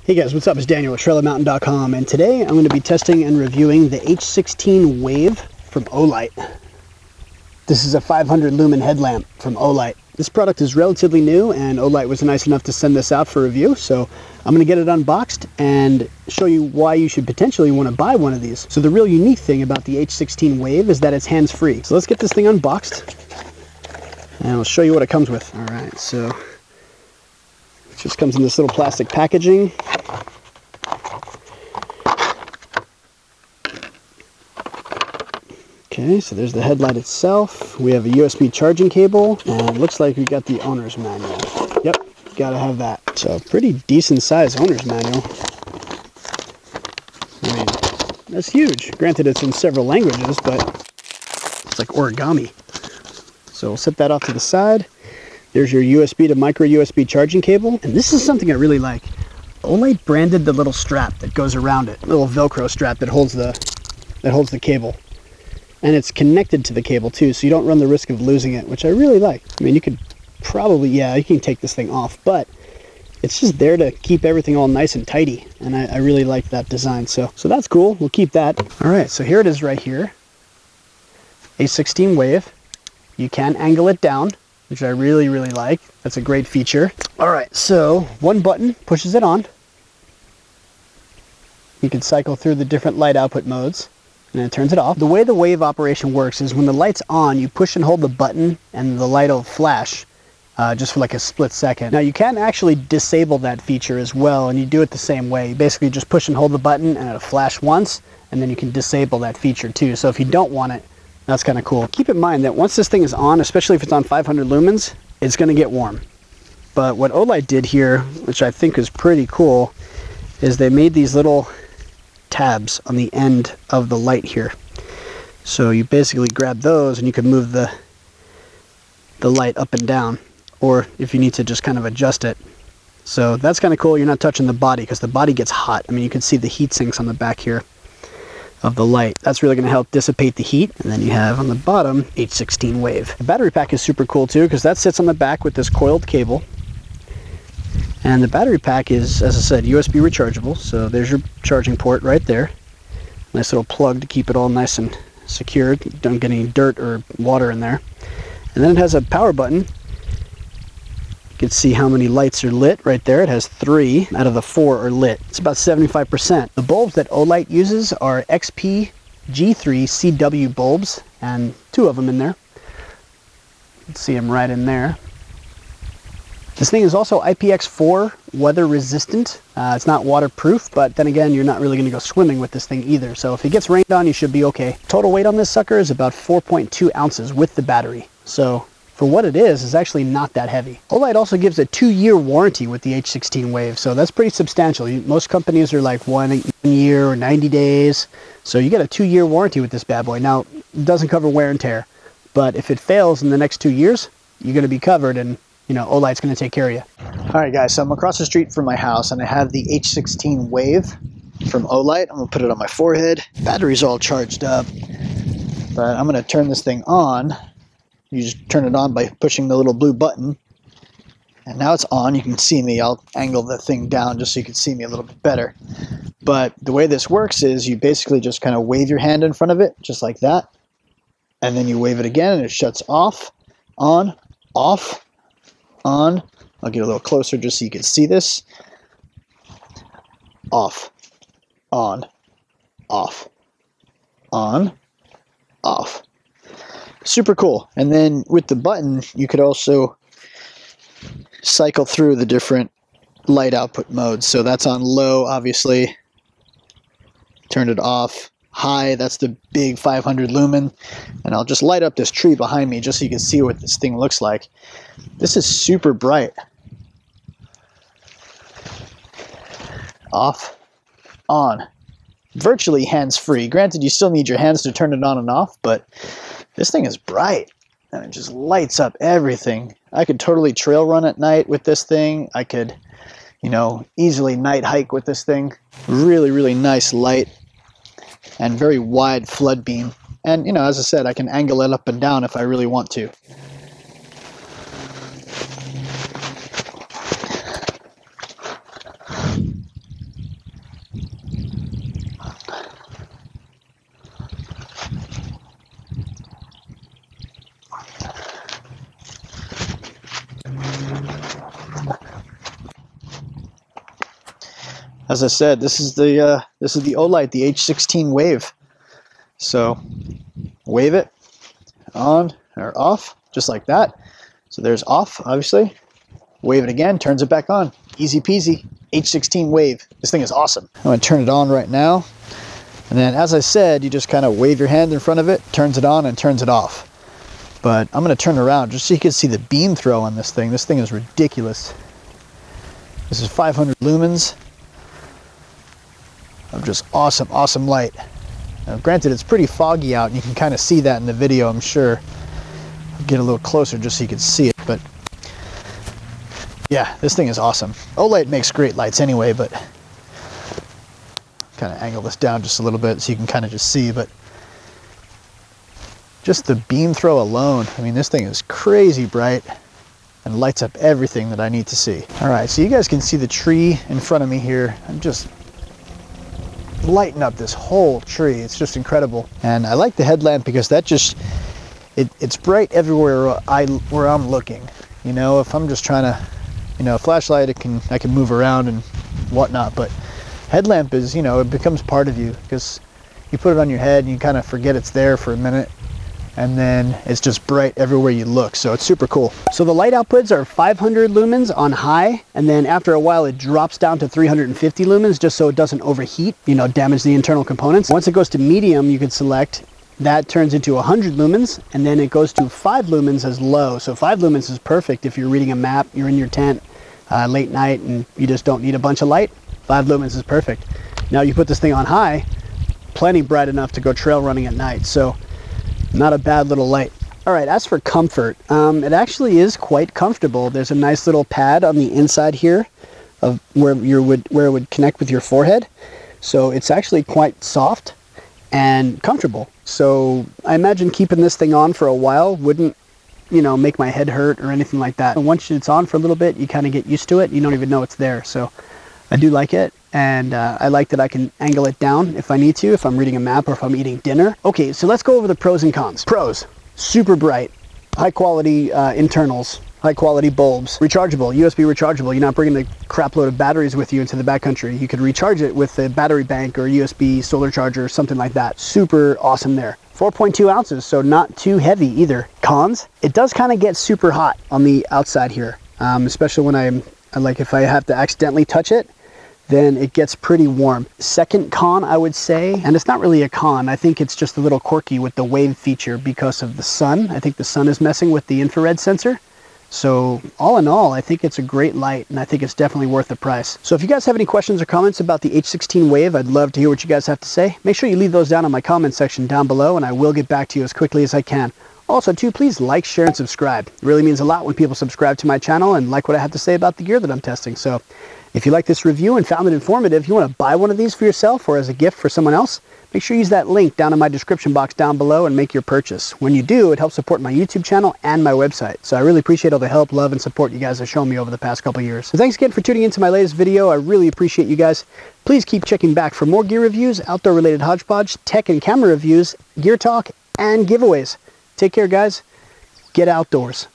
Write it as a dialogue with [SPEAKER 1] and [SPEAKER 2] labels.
[SPEAKER 1] Hey guys, what's up? It's Daniel at TrailerMountain.com, and today I'm going to be testing and reviewing the H16 Wave from OLIGHT. This is a 500 lumen headlamp from OLIGHT. This product is relatively new, and OLIGHT was nice enough to send this out for review, so I'm going to get it unboxed and show you why you should potentially want to buy one of these. So the real unique thing about the H16 Wave is that it's hands-free. So let's get this thing unboxed, and I'll show you what it comes with. Alright, so it just comes in this little plastic packaging. Okay, so there's the headlight itself. We have a USB charging cable, and it looks like we got the owner's manual. Yep, gotta have that. So pretty decent size owner's manual. I mean, that's huge. Granted, it's in several languages, but it's like origami. So we'll set that off to the side. There's your USB to micro USB charging cable, and this is something I really like. OLIGHT branded the little strap that goes around it, little Velcro strap that holds the cable. And it's connected to the cable too, so you don't run the risk of losing it, which I really like. I mean, you could probably, yeah, you can take this thing off, but it's just there to keep everything all nice and tidy, and I really like that design, so that's cool. We'll keep that. All right, so here it is right here. H16 Wave. You can angle it down, which I really like. That's a great feature. All right, so one button pushes it on. You can cycle through the different light output modes, and it turns it off. The way the Wave operation works is when the light's on, you push and hold the button and the light will flash just for like a split second. Now you can actually disable that feature as well, and you do it the same way. You basically just push and hold the button and it'll flash once, and then you can disable that feature too. So if you don't want it, that's kind of cool. Keep in mind that once this thing is on, especially if it's on 500 lumens, it's going to get warm. But what OLIGHT did here, which I think is pretty cool, is they made these little tabs on the end of the light here. So you basically grab those and you can move the light up and down, or if you need to just kind of adjust it. So that's kind of cool. You're not touching the body because the body gets hot. I mean, you can see the heat sinks on the back here of the light. That's really going to help dissipate the heat. And then you have on the bottom H16 Wave. The battery pack is super cool too, because that sits on the back with this coiled cable. And the battery pack is, as I said, USB rechargeable. So there's your charging port right there. Nice little plug to keep it all nice and secured. Don't get any dirt or water in there. And then it has a power button. You can see how many lights are lit right there. It has 3 out of the 4 are lit. It's about 75%. The bulbs that OLIGHT uses are XP G3 CW bulbs, and 2 of them in there. You can see them right in there. This thing is also IPX4 weather resistant. It's not waterproof, but then again, you're not really going to go swimming with this thing either. So if it gets rained on, you should be okay. Total weight on this sucker is about 4.2 ounces with the battery. So for what it is, it's actually not that heavy. OLIGHT also gives a 2-year warranty with the H16 Wave, so that's pretty substantial. Most companies are like 1 year or 90 days. So you get a 2-year warranty with this bad boy. Now, it doesn't cover wear and tear, but if it fails in the next 2 years, you're going to be covered, and you know, OLIGHT's going to take care of you. All right, guys, so I'm across the street from my house, and I have the H16 Wave from OLIGHT. I'm going to put it on my forehead. Battery's all charged up, but I'm going to turn this thing on. You just turn it on by pushing the little blue button, and now it's on. You can see me. I'll angle the thing down just so you can see me a little bit better. But the way this works is you basically just kind of wave your hand in front of it, just like that, and then you wave it again, and it shuts off, on, off, on. I'll get a little closer just so you can see this. Off, on, off, on, off. Super cool. And then with the button, you could also cycle through the different light output modes. So that's on low, obviously. Turn it off. High, that's the big 500 lumen. And I'll just light up this tree behind me just so you can see what this thing looks like. This is super bright. Off, on. Virtually hands-free. Granted, you still need your hands to turn it on and off, but this thing is bright, and it just lights up everything. I could totally trail run at night with this thing. I could, you know, easily night hike with this thing. Really nice light and very wide flood beam. And, you know, as I said, I can angle it up and down if I really want to.
[SPEAKER 2] as I said, this is the OLIGHT, the H16 Wave. So wave it on or off, just like that. So there's off, obviously. Wave it again, turns it back on. Easy peasy. H16 Wave. This thing is awesome. I'm going to turn it on right now. And then, as I said, you just kind of wave your hand in front of it, turns it on and turns it off. But I'm going to turn around just so you can see the beam throw on this thing. This thing is ridiculous. This is 500 lumens of just awesome, awesome light. Now, granted, it's pretty foggy out, and you can kind of see that in the video, I'm sure. I'll get a little closer just so you can see it, but yeah, this thing is awesome. OLIGHT makes great lights anyway, but kind of angle this down just a little bit so you can kind of just see, but just the beam throw alone, I mean, this thing is crazy bright and lights up everything that I need to see. All right, so you guys can see the tree in front of me here. I'm just lighting up this whole tree. It's just incredible. And I like the headlamp because that just, it's bright everywhere where I'm looking. You know, if I'm just trying to, you know, a flashlight, I can move around and whatnot, but headlamp is, you know, it becomes part of you because you put it on your head and you kind of forget it's there for a minute, and then it's just bright everywhere you look. So it's super cool. So the light outputs are 500 lumens on high, and then after a while it drops down to 350 lumens just so it doesn't overheat, you know, damage the internal components. Once it goes to medium, you can select that, turns into 100 lumens, and then it goes to 5 lumens as low. So 5 lumens is perfect if you're reading a map, you're in your tent late night and you just don't need a bunch of light. 5 lumens is perfect. Now you put this thing on high, plenty bright enough to go trail running at night. So not a bad little light. All right, as for comfort, it actually is quite comfortable. There's a nice little pad on the inside here of where it would connect with your forehead. So it's actually quite soft and comfortable. So I imagine keeping this thing on for a while wouldn't, you know, make my head hurt or anything like that. And once it's on for a little bit, you kind of get used to it. You don't even know it's there. So I do like it. And I like that I can angle it down if I need to, if I'm reading a map or if I'm eating dinner. Okay, so let's go over the pros and cons. Pros: super bright, high quality internals, high quality bulbs, rechargeable, USB rechargeable. You're not bringing the crap load of batteries with you into the backcountry. You could recharge it with a battery bank or a USB solar charger or something like that. Super awesome there. 4.2 ounces, so not too heavy either. Cons: it does kind of get super hot on the outside here, especially when if I have to accidentally touch it, then it gets pretty warm. Second con, I would say, and it's not really a con, I think it's just a little quirky with the wave feature because of the sun. I think the sun is messing with the infrared sensor. So all in all, I think it's a great light, and I think it's definitely worth the price. So if you guys have any questions or comments about the H16 Wave, I'd love to hear what you guys have to say. Make sure you leave those down in my comment section down below, and I will get back to you as quickly as I can. Also, too, please like, share, and subscribe. It really means a lot when people subscribe to my channel and like what I have to say about the gear that I'm testing. So if you like this review and found it informative, you want to buy one of these for yourself or as a gift for someone else, make sure you use that link down in my description box down below and make your purchase. When you do, it helps support my YouTube channel and my website. So I really appreciate all the help, love, and support you guys have shown me over the past couple years. So thanks again for tuning into my latest video. I really appreciate you guys. Please keep checking back for more gear reviews, outdoor-related hodgepodge, tech and camera reviews, gear talk, and giveaways. Take care, guys. Get outdoors.